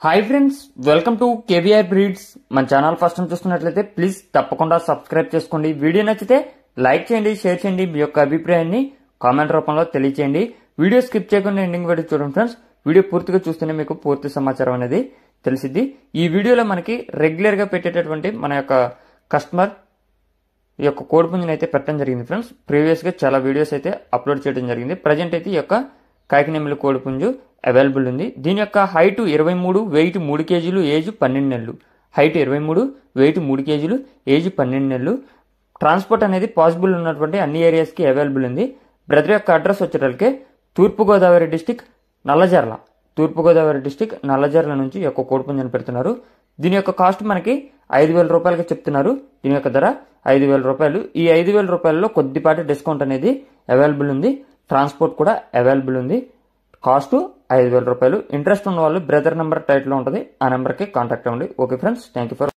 Hi friends, welcome to KVR breeds. మన channel first time చూస్తున్నట్లయితే please తప్పకుండా సబ్స్క్రైబ్ చేసుకోండి. వీడియో నచ్చితే లైక్ చేయండి, షేర్ చేయండి. మీ యొక్క అభిప్రాయాన్ని కామెంట్ రూపంలో తెలియచేయండి. వీడియో స్కిప్ చేయకుండా ఎండింగ్ వరకు చూడండి ఫ్రెండ్స్. వీడియో పూర్తిగా చూస్తేనే మీకు పూర్తి సమాచారం అనేది తెలిసిద్ది. ఈ వీడియోలో మనకి రెగ్యులర్ గా పెట్టేటటువంటి మన యొక్క కస్టమర్ ఈ యొక్క కోడిపుంజుని అయితే పెట్టడం జరిగింది ఫ్రెండ్స్. ప్రీవియస్ గా చాలా వీడియోస్ అయితే అప్లోడ్ చేయడం జరిగింది. ప్రజెంట్ అయితే ఈ యొక్క కాకినెమ్మలి కోడిపుంజు అవైలబుల్ ఉంది. దీని యొక్క హైట్ 23, వెయిట్ 3 కేజీలు, ఏజ్ 12 నెలలు. హైట్ 23, వెయిట్ 3 కేజీలు, ఏజ్ 12 నెలలు. ట్రాన్స్పోర్ట్ అనేది పాసిబుల్ ఉన్నటువంటి అన్ని ఏరియాస్ కి అవైలబుల్ ఉంది. బ్రదర్ యొక్క అడ్రస్ వచ్చేటప్పటికే తూర్పుగోదావరి డిస్టిక్ నల్లజర్ల. తూర్పుగోదావరి డిస్టిక్ నల్లజర్ల నుంచి ఈ యొక్క కోడిపుంజుని పెడుతున్నారు. దీని యొక్క కాస్ట్ మనకి 5,000 రూపాయలకి చెప్తున్నారు. దీని యొక్క ధర 5,000 రూపాయలు. ఈ 5,000 రూపాయలలో కొద్దిపాటి డిస్కౌంట్ అనేది అవైలబుల్ ఉంది. ట్రాన్స్పోర్ట్ కూడా అవైలబుల్ ఉంది. కాస్ట్ 5,000 రూపాయలు. ఇంట్రెస్ట్ ఉన్న వాళ్ళు బ్రదర్ నెంబర్ టైటిల్ లో ఉంటుంది, ఆ నెంబర్కి కాంటాక్ట్ అవ్వండి. Okay friends, thank you for